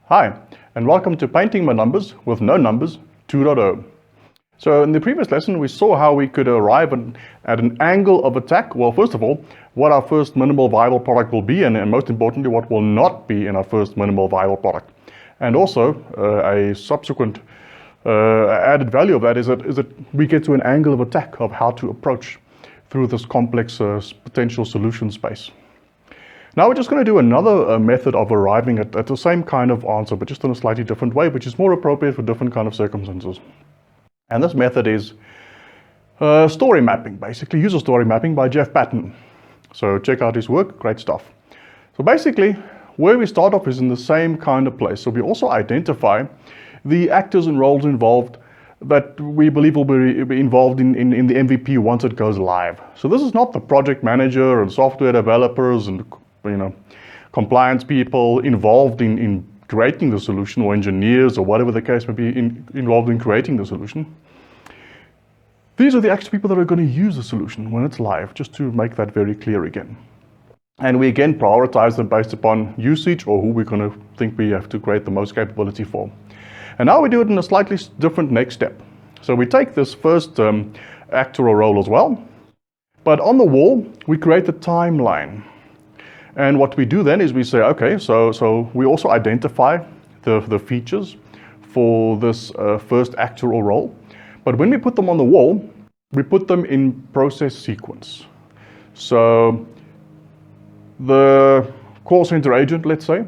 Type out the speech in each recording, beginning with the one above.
Hi, and welcome to Painting by Numbers with No Numbers 2.0. So in the previous lesson, we saw how we could arrive at an angle of attack. Well, first of all, what our first minimal viable product will be, and most importantly, what will not be in our first minimal viable product. And also, a subsequent added value of that is that we get to an angle of attack of how to approach through this complex potential solution space. Now we're just going to do another method of arriving at the same kind of answer, but just in a slightly different way, which is more appropriate for different kind of circumstances. And this method is story mapping, basically user story mapping by Jeff Patton. So check out his work, great stuff. So basically, where we start off is in the same kind of place. So we also identify the actors and roles involved that we believe will be involved in the MVP once it goes live. So this is not the project manager and software developers and compliance people involved in creating the solution, or engineers, or whatever the case may be, involved in creating the solution. These are the actual people that are going to use the solution when it's live, just to make that very clear again. And we again prioritize them based upon usage or who we're going to think we have to create the most capability for. And now we do it in a slightly different next step. So we take this first actor or role as well, but on the wall we create a timeline. And what we do then is we say, okay, so we also identify the features for this first actor or role. But when we put them on the wall, we put them in process sequence. So the call center agent, let's say,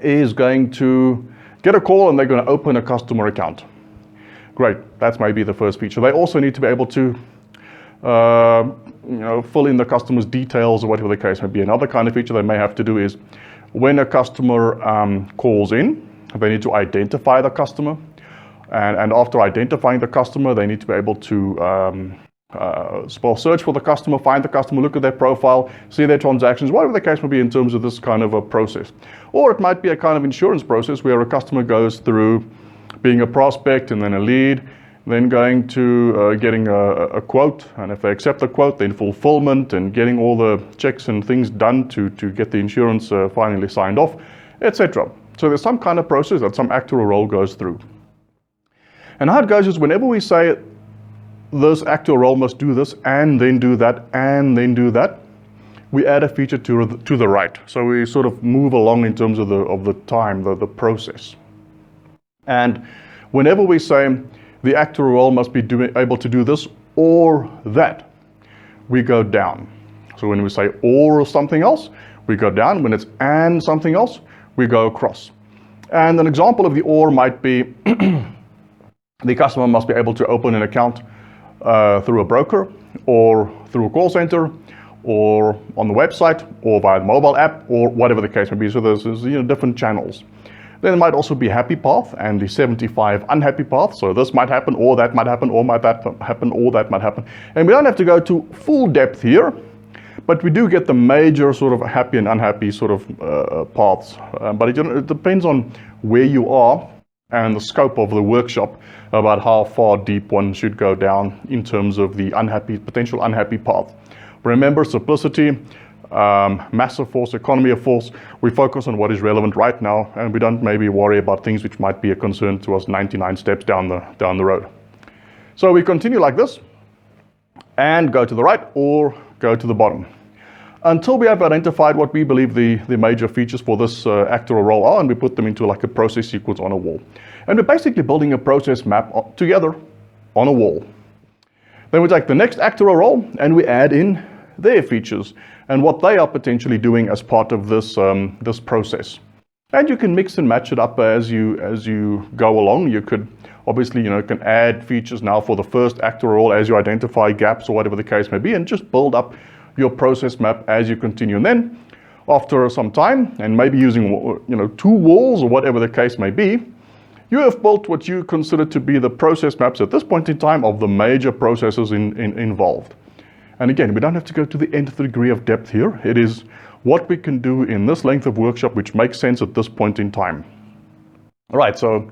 is going to get a call and they're going to open a customer account. Great, that's maybe the first feature. They also need to be able to fill in the customer's details or whatever the case may be. Another kind of feature they may have to do is when a customer calls in, they need to identify the customer. And after identifying the customer, they need to be able to search for the customer, find the customer, look at their profile, see their transactions, whatever the case may be in terms of this kind of a process. Or it might be a kind of insurance process where a customer goes through being a prospect and then a lead, then going to getting a quote, and if they accept the quote, then fulfillment and getting all the checks and things done to get the insurance finally signed off, etc. So there's some kind of process that some actor or role goes through. And how it goes is whenever we say this actor or role must do this and then do that and then do that, we add a feature to the right. So we sort of move along in terms of the time, the process. And whenever we say the actor or role must be able to do this or that, we go down. So when we say or something else, we go down. When it's and something else, we go across. And an example of the or might be the customer must be able to open an account through a broker or through a call center or on the website or via the mobile app or whatever the case may be. So there's different channels. Then there might also be happy path and the 75 unhappy path. So this might happen, or that might happen, or might that happen, or that might happen. And we don't have to go to full depth here, but we do get the major sort of happy and unhappy sort of paths. But it depends on where you are and the scope of the workshop about how far deep one should go down in terms of the potential unhappy path. Remember, simplicity, massive force, economy of force. We focus on what is relevant right now, and we don't maybe worry about things which might be a concern to us 99 steps down the road. So we continue like this and go to the right or go to the bottom until we have identified what we believe the major features for this actor or role are, and we put them into like a process sequence on a wall. And we're basically building a process map together on a wall. Then we take the next actor or role and we add in their features and what they are potentially doing as part of this this process. And you can mix and match it up as you go along. You could obviously can add features now for the first actor or role as you identify gaps or whatever the case may be, and just build up your process map as you continue. And then after some time, and maybe using 2 walls or whatever the case may be, you have built what you consider to be the process maps at this point in time of the major processes involved. And again, we don't have to go to the nth degree of depth here. It is what we can do in this length of workshop which makes sense at this point in time. All right, so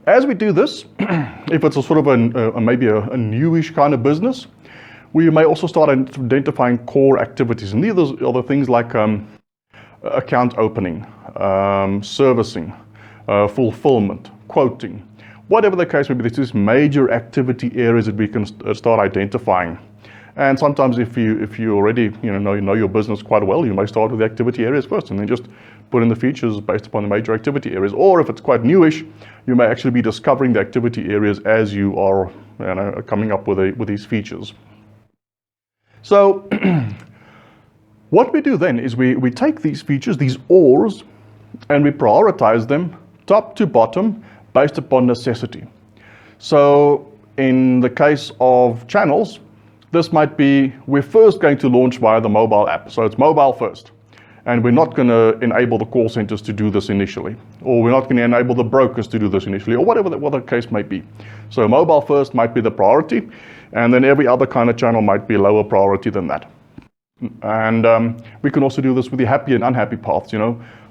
as we do this, if it's a sort of maybe a newish kind of business, we may also start identifying core activities. And these are the things like account opening, servicing, fulfillment, quoting, whatever the case may be. There's these major activity areas that we can start identifying. And sometimes if you already know your business quite well, you may start with the activity areas first and then just put in the features based upon the major activity areas. Or if it's quite newish, you may actually be discovering the activity areas as you are coming up with these features. So what we do then is we take these features, these ORs, and we prioritize them top to bottom based upon necessity. So in the case of channels, this might be, we're first going to launch via the mobile app. So it's mobile first. And we're not going to enable the call centers to do this initially. Or we're not going to enable the brokers to do this initially, or whatever the case may be. So mobile first might be the priority, and then every other kind of channel might be lower priority than that. And we can also do this with the happy and unhappy paths.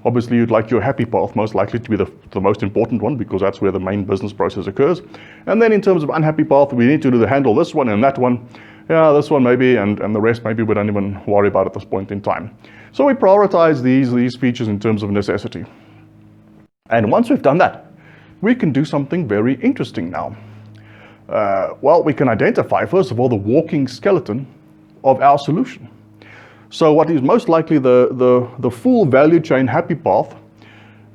Obviously you'd like your happy path most likely to be the most important one, because that's where the main business process occurs. And then in terms of unhappy path, we need to handle this one and that one. Yeah, this one maybe, and the rest maybe we don't even worry about at this point in time. So we prioritize these features in terms of necessity. And once we've done that, we can do something very interesting now. Well, we can identify, first of all, the walking skeleton of our solution. So what is most likely the full value chain happy path,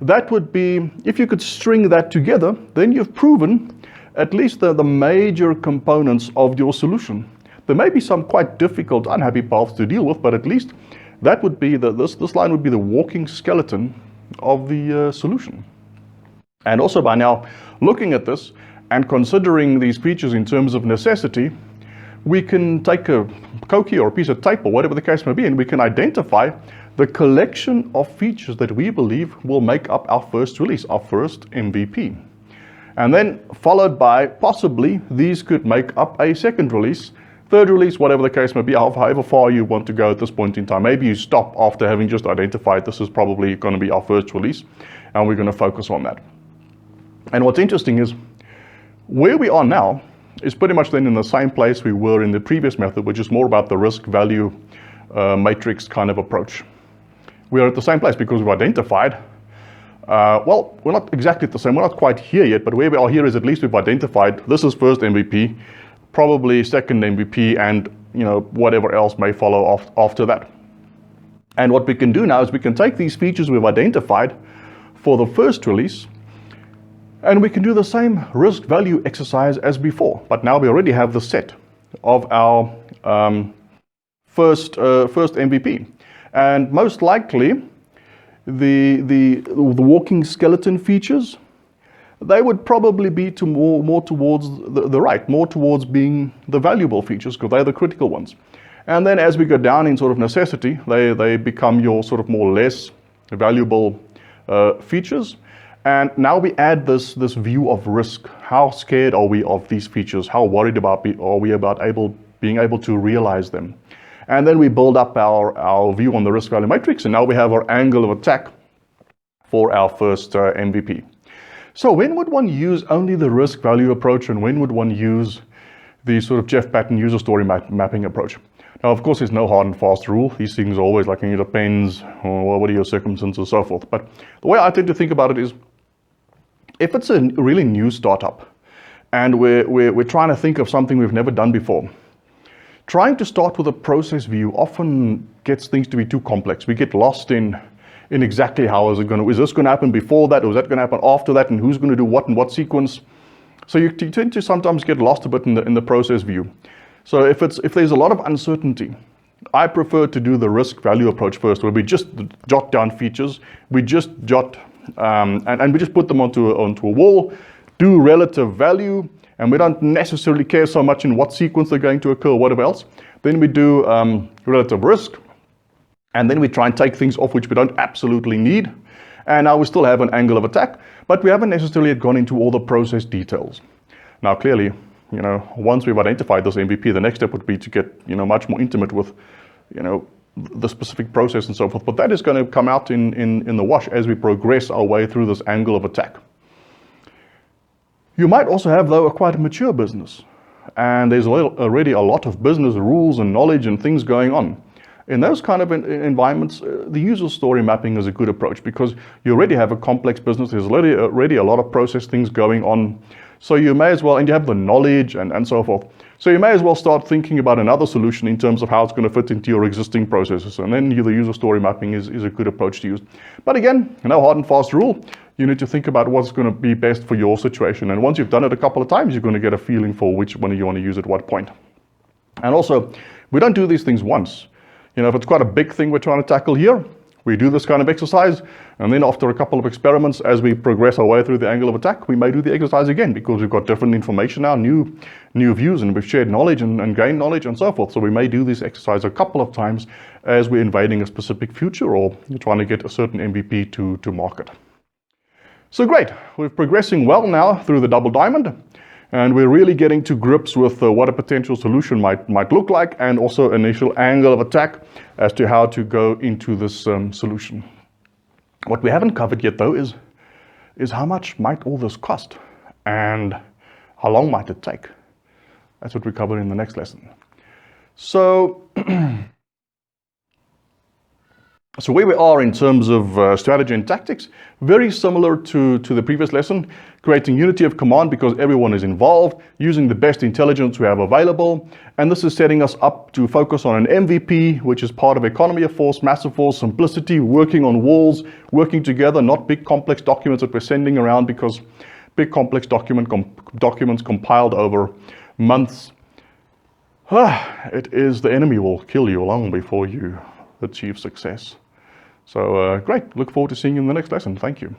that would be, if you could string that together, then you've proven at least the major components of your solution. There may be some quite difficult unhappy paths to deal with, but at least that would be this line would be the walking skeleton of the solution. And also by now, looking at this and considering these features in terms of necessity, we can take a Cokie or a piece of tape or whatever the case may be, and we can identify the collection of features that we believe will make up our first release, our first MVP. And then followed by possibly these could make up a second release, third release, whatever the case may be, however far you want to go at this point in time. Maybe you stop after having just identified this is probably going to be our first release, and we're going to focus on that. And what's interesting is where we are now is pretty much then in the same place we were in the previous method, which is more about the risk-value matrix kind of approach. We are at the same place because we've identified, well, we're not exactly the same, we're not quite here yet, but where we are here is at least we've identified this is first MVP, probably second MVP, and whatever else may follow after that. And what we can do now is we can take these features we've identified for the first release, and we can do the same risk value exercise as before, but now we already have the set of our first MVP. And most likely the walking skeleton features, they would probably be more towards the right, more towards being the valuable features, because they're the critical ones. And then as we go down in sort of necessity, they become your sort of more less valuable features. And now we add this view of risk. How scared are we of these features? How worried are we about being able to realize them? And then we build up our view on the risk value matrix, and now we have our angle of attack for our first MVP. So when would one use only the risk value approach, and when would one use the sort of Jeff Patton user story mapping approach? Now, of course, there's no hard and fast rule. These things are always like, it depends, or what are your circumstances and so forth. But the way I tend to think about it is, if it's a really new startup and we're trying to think of something we've never done before, trying to start with a process view often gets things to be too complex. We get lost in exactly how is this going to happen before that, or is that going to happen after that, and who's going to do what in what sequence. So you tend to sometimes get lost a bit in the process view. So if there's a lot of uncertainty, I prefer to do the risk value approach first, where we just jot down features, we just jot and we just put them onto a wall, do relative value, and we don't necessarily care so much in what sequence they're going to occur or whatever else. Then we do relative risk, and then we try and take things off which we don't absolutely need. And now we still have an angle of attack, but we haven't necessarily gone into all the process details. Now clearly, once we've identified this MVP, the next step would be to get much more intimate with the specific process and so forth. But that is going to come out in the wash as we progress our way through this angle of attack. You might also have, though, quite a mature business, and there's already a lot of business rules and knowledge and things going on. In those kind of environments, the user story mapping is a good approach because you already have a complex business. There's already a lot of process things going on. So you may as well, and you have the knowledge and so forth. So you may as well start thinking about another solution in terms of how it's going to fit into your existing processes. And then the user story mapping is a good approach to use. But again, no hard and fast rule. You need to think about what's going to be best for your situation. And once you've done it a couple of times, you're going to get a feeling for which one you want to use at what point. And also, we don't do these things once. You know, if it's quite a big thing we're trying to tackle here, we do this kind of exercise, and then after a couple of experiments, as we progress our way through the angle of attack, we may do the exercise again because we've got different information now, new views, and we've shared knowledge and gained knowledge and so forth. So we may do this exercise a couple of times as we're invading a specific future or trying to get a certain MVP to market. So great, we're progressing well now through the double diamond. And we're really getting to grips with what a potential solution might look like, and also initial angle of attack as to how to go into this solution. What we haven't covered yet, though, is how much might all this cost, and how long might it take? That's what we cover in the next lesson. So, so where we are in terms of strategy and tactics, very similar to the previous lesson, creating unity of command because everyone is involved, using the best intelligence we have available, and this is setting us up to focus on an MVP, which is part of economy of force, massive force, simplicity, working on walls, working together, not big complex documents that we're sending around because big complex documents compiled over months, the enemy will kill you long before you achieve success. So great, look forward to seeing you in the next lesson. Thank you.